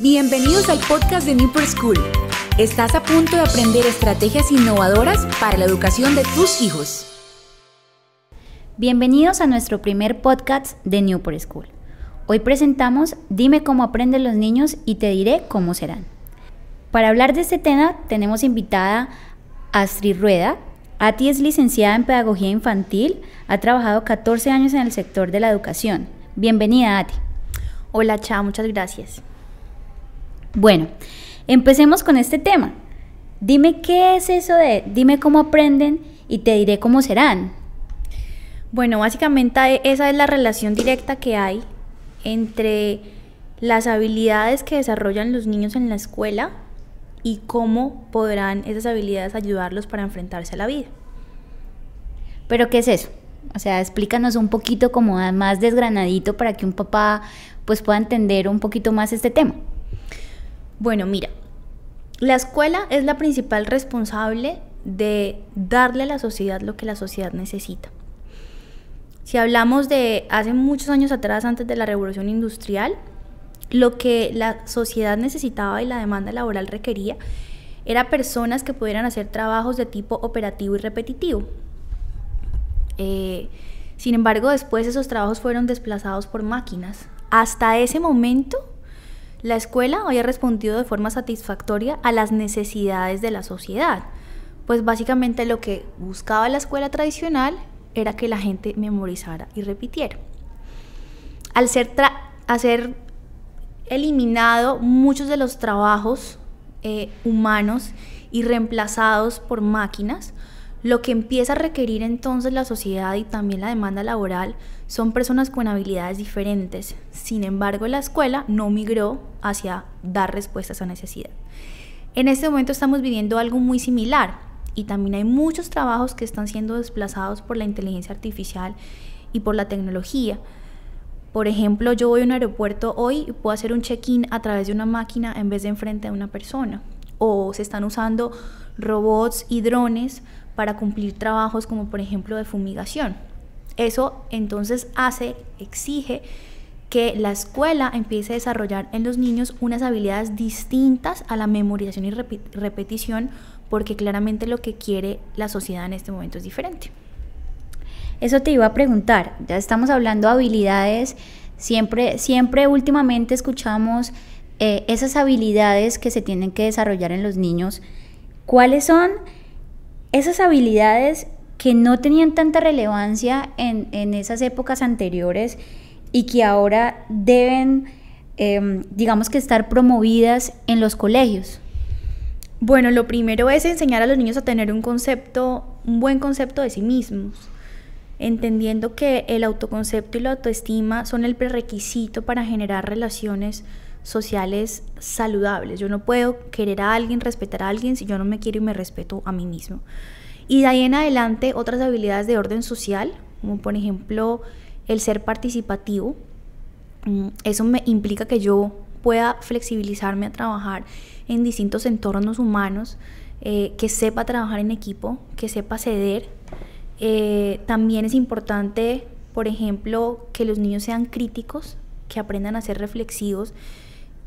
Bienvenidos al podcast de Newport School. Estás a punto de aprender estrategias innovadoras para la educación de tus hijos. Bienvenidos a nuestro primer podcast de Newport School. Hoy presentamos Dime cómo aprenden los niños y te diré cómo serán. Para hablar de este tema tenemos invitada a Astrid Rueda. Ati es licenciada en Pedagogía Infantil, ha trabajado 14 años en el sector de la educación. Bienvenida, Ati. Hola, Cha, muchas gracias. Bueno, empecemos con este tema. Dime qué es eso de dime cómo aprenden y te diré cómo serán. Bueno, básicamente esa es la relación directa que hay entre las habilidades que desarrollan los niños en la escuela y cómo podrán esas habilidades ayudarlos para enfrentarse a la vida. ¿Pero qué es eso? O sea, explícanos un poquito como más desgranadito para que un papá pues pueda entender un poquito más este tema. Bueno, mira, la escuela es la principal responsable de darle a la sociedad lo que la sociedad necesita. Si hablamos de hace muchos años atrás, antes de la Revolución Industrial, lo que la sociedad necesitaba y la demanda laboral requería era personas que pudieran hacer trabajos de tipo operativo y repetitivo. Sin embargo, después esos trabajos fueron desplazados por máquinas. Hasta ese momento, la escuela había respondido de forma satisfactoria a las necesidades de la sociedad. Pues básicamente lo que buscaba la escuela tradicional era que la gente memorizara y repitiera. Al ser eliminado muchos de los trabajos humanos y reemplazados por máquinas, lo que empieza a requerir entonces la sociedad y también la demanda laboral son personas con habilidades diferentes. Sin embargo, la escuela no migró hacia dar respuesta a esa necesidad. En este momento estamos viviendo algo muy similar y también hay muchos trabajos que están siendo desplazados por la inteligencia artificial y por la tecnología. Por ejemplo, yo voy a un aeropuerto hoy y puedo hacer un check-in a través de una máquina en vez de enfrente de una persona. O se están usando robots y drones para cumplir trabajos como por ejemplo de fumigación. Eso entonces exige que la escuela empiece a desarrollar en los niños unas habilidades distintas a la memorización y repetición, porque claramente lo que quiere la sociedad en este momento es diferente. Eso te iba a preguntar, ya estamos hablando de habilidades, siempre últimamente escuchamos esas habilidades que se tienen que desarrollar en los niños. ¿Cuáles son esas habilidades que no tenían tanta relevancia en esas épocas anteriores y que ahora deben, digamos que estar promovidas en los colegios? Bueno, lo primero es enseñar a los niños a tener un buen concepto de sí mismos, entendiendo que el autoconcepto y la autoestima son el prerequisito para generar relaciones sociales saludables. Yo no puedo querer a alguien, respetar a alguien si yo no me quiero y me respeto a mí mismo. Y de ahí en adelante otras habilidades de orden social, como por ejemplo el ser participativo. Eso me implica que yo pueda flexibilizarme a trabajar en distintos entornos humanos, que sepa trabajar en equipo, que sepa ceder. También es importante, por ejemplo, que los niños sean críticos, que aprendan a ser reflexivos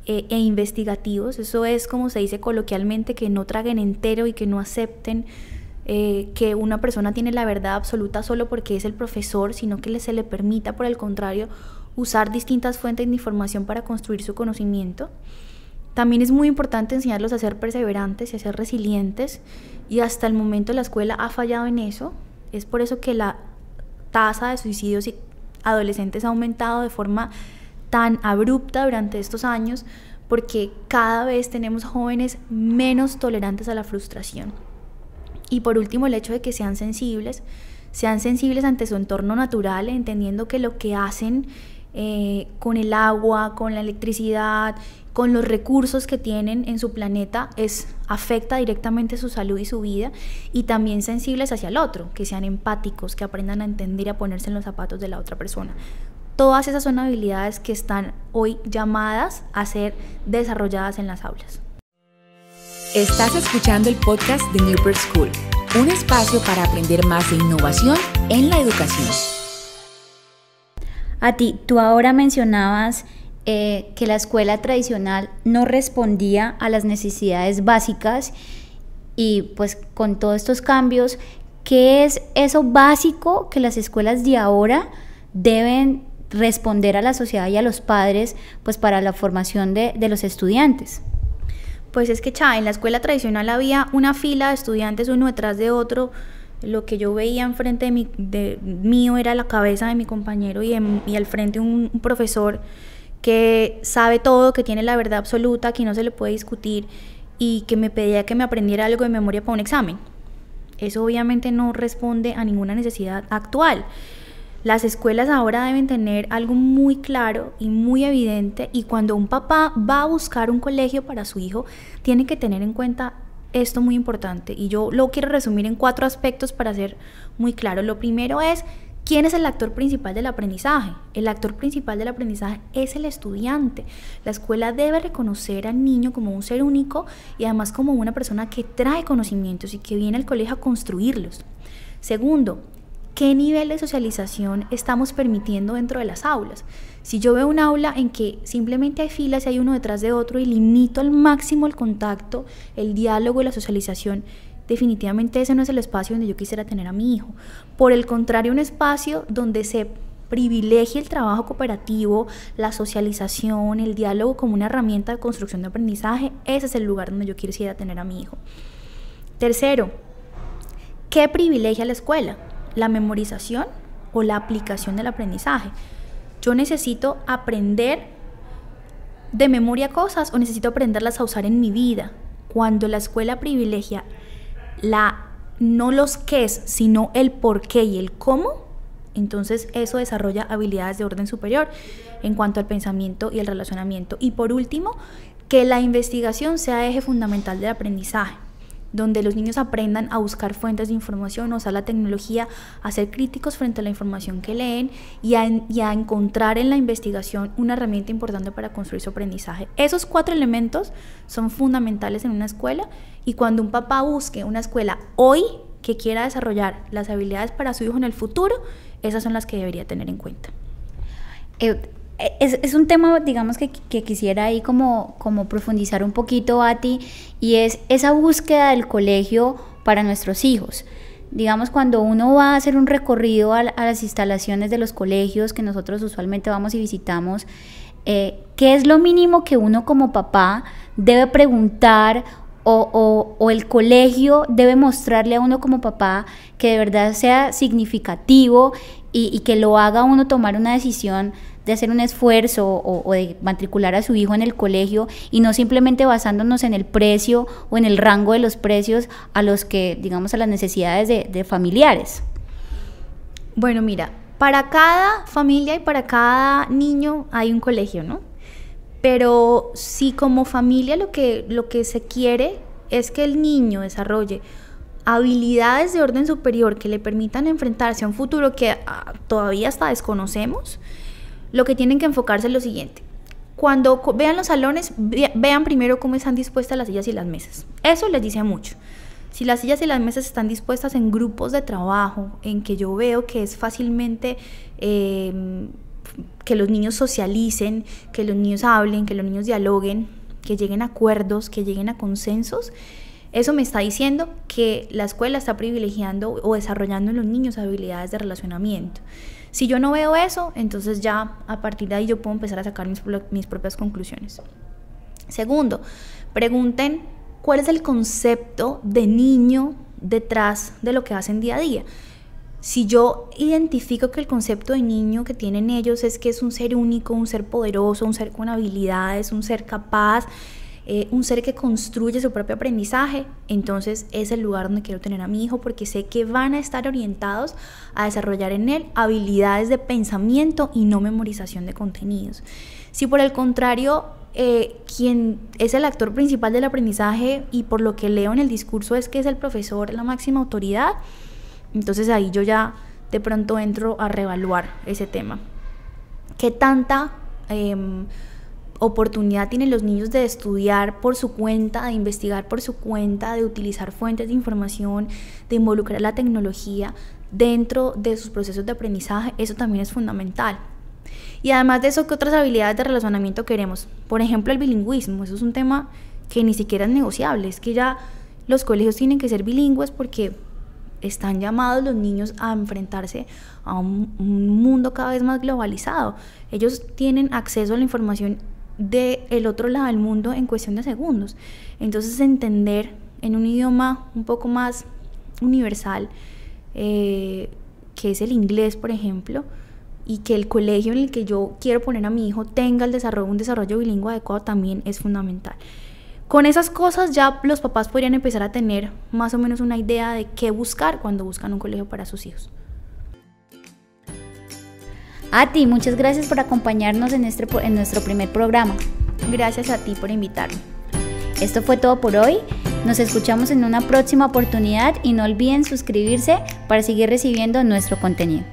e investigativos. Eso es, como se dice coloquialmente, que no traguen entero y que no acepten que una persona tiene la verdad absoluta solo porque es el profesor, sino que se le permita, por el contrario, usar distintas fuentes de información para construir su conocimiento. También es muy importante enseñarlos a ser perseverantes y a ser resilientes, y hasta el momento la escuela ha fallado en eso. Es por eso que la tasa de suicidios adolescentes ha aumentado de forma tan abrupta durante estos años, porque cada vez tenemos jóvenes menos tolerantes a la frustración. Y por último, el hecho de que sean sensibles ante su entorno natural, entendiendo que lo que hacen con el agua, con la electricidad, con los recursos que tienen en su planeta afecta directamente su salud y su vida, y también sensibles hacia el otro, que sean empáticos, que aprendan a entender y a ponerse en los zapatos de la otra persona. Todas esas son habilidades que están hoy llamadas a ser desarrolladas en las aulas. Estás escuchando el podcast de Newport School, un espacio para aprender más de innovación en la educación. Ati, tú ahora mencionabas que la escuela tradicional no respondía a las necesidades básicas, y pues con todos estos cambios, ¿qué es eso básico que las escuelas de ahora deben responder a la sociedad y a los padres, pues para la formación de los estudiantes? Pues es que en la escuela tradicional había una fila de estudiantes uno detrás de otro. Lo que yo veía enfrente mío era la cabeza de mi compañero y al frente un profesor que sabe todo, que tiene la verdad absoluta, que no se le puede discutir, y que me pedía que me aprendiera algo de memoria para un examen. Eso obviamente no responde a ninguna necesidad actual. Las escuelas ahora deben tener algo muy claro y muy evidente, y cuando un papá va a buscar un colegio para su hijo, tiene que tener en cuenta esto muy importante, y yo lo quiero resumir en 4 aspectos para ser muy claro. Lo primero es: ¿quién es el actor principal del aprendizaje? El actor principal del aprendizaje es el estudiante. La escuela debe reconocer al niño como un ser único y además como una persona que trae conocimientos y que viene al colegio a construirlos. Segundo, ¿qué nivel de socialización estamos permitiendo dentro de las aulas? Si yo veo un aula en que simplemente hay filas y hay uno detrás de otro y limito al máximo el contacto, el diálogo y la socialización, definitivamente ese no es el espacio donde yo quisiera tener a mi hijo. Por el contrario, un espacio donde se privilegie el trabajo cooperativo, la socialización, el diálogo como una herramienta de construcción de aprendizaje, ese es el lugar donde yo quisiera tener a mi hijo. Tercero, ¿qué privilegia la escuela? ¿La memorización o la aplicación del aprendizaje? Yo necesito aprender de memoria cosas o necesito aprenderlas a usar en mi vida. Cuando la escuela privilegia no los qués, sino el por qué y el cómo, entonces eso desarrolla habilidades de orden superior en cuanto al pensamiento y el relacionamiento. Y por último, que la investigación sea eje fundamental del aprendizaje, donde los niños aprendan a buscar fuentes de información, a usar la tecnología, a ser críticos frente a la información que leen y a encontrar en la investigación una herramienta importante para construir su aprendizaje. Esos 4 elementos son fundamentales en una escuela, y cuando un papá busque una escuela hoy que quiera desarrollar las habilidades para su hijo en el futuro, esas son las que debería tener en cuenta. Es un tema, digamos, que quisiera ahí como profundizar un poquito, Ati, y es esa búsqueda del colegio para nuestros hijos. Digamos, cuando uno va a hacer un recorrido a las instalaciones de los colegios que nosotros usualmente vamos y visitamos, ¿qué es lo mínimo que uno como papá debe preguntar o el colegio debe mostrarle a uno como papá que de verdad sea significativo y que lo haga uno tomar una decisión de hacer un esfuerzo o de matricular a su hijo en el colegio, y no simplemente basándonos en el precio o en el rango de los precios a los que, digamos, a las necesidades de familiares? Bueno, mira, para cada familia y para cada niño hay un colegio, ¿no? Pero si como familia lo que se quiere es que el niño desarrolle habilidades de orden superior que le permitan enfrentarse a un futuro que todavía hasta desconocemos, lo que tienen que enfocarse es lo siguiente: cuando vean los salones, vean primero cómo están dispuestas las sillas y las mesas. Eso les dice mucho. Si las sillas y las mesas están dispuestas en grupos de trabajo, en que yo veo que es fácilmente que los niños socialicen, que los niños hablen, que los niños dialoguen, que lleguen a acuerdos, que lleguen a consensos, eso me está diciendo que la escuela está privilegiando o desarrollando en los niños habilidades de relacionamiento. Si yo no veo eso, entonces ya a partir de ahí yo puedo empezar a sacar mis propias conclusiones. Segundo, pregunten cuál es el concepto de niño detrás de lo que hacen día a día. Si yo identifico que el concepto de niño que tienen ellos es que es un ser único, un ser poderoso, un ser con habilidades, un ser capaz, un ser que construye su propio aprendizaje, entonces es el lugar donde quiero tener a mi hijo, porque sé que van a estar orientados a desarrollar en él habilidades de pensamiento y no memorización de contenidos. Si por el contrario, quien es el actor principal del aprendizaje, y por lo que leo en el discurso es que es el profesor, la máxima autoridad, entonces ahí yo ya de pronto entro a reevaluar ese tema. ¿Qué tanta oportunidad tienen los niños de estudiar por su cuenta, de investigar por su cuenta, de utilizar fuentes de información, de involucrar la tecnología dentro de sus procesos de aprendizaje? Eso también es fundamental. Y además de eso, ¿qué otras habilidades de relacionamiento queremos? Por ejemplo, el bilingüismo. Eso es un tema que ni siquiera es negociable. Es que ya los colegios tienen que ser bilingües porque están llamados los niños a enfrentarse a un mundo cada vez más globalizado. Ellos tienen acceso a la información del otro lado del mundo en cuestión de segundos. Entonces, entender en un idioma un poco más universal, que es el inglés, por ejemplo, y que el colegio en el que yo quiero poner a mi hijo tenga un desarrollo bilingüe adecuado, también es fundamental. Con esas cosas ya los papás podrían empezar a tener más o menos una idea de qué buscar cuando buscan un colegio para sus hijos. A ti, muchas gracias por acompañarnos en nuestro primer programa. Gracias a ti por invitarme. Esto fue todo por hoy. Nos escuchamos en una próxima oportunidad y no olviden suscribirse para seguir recibiendo nuestro contenido.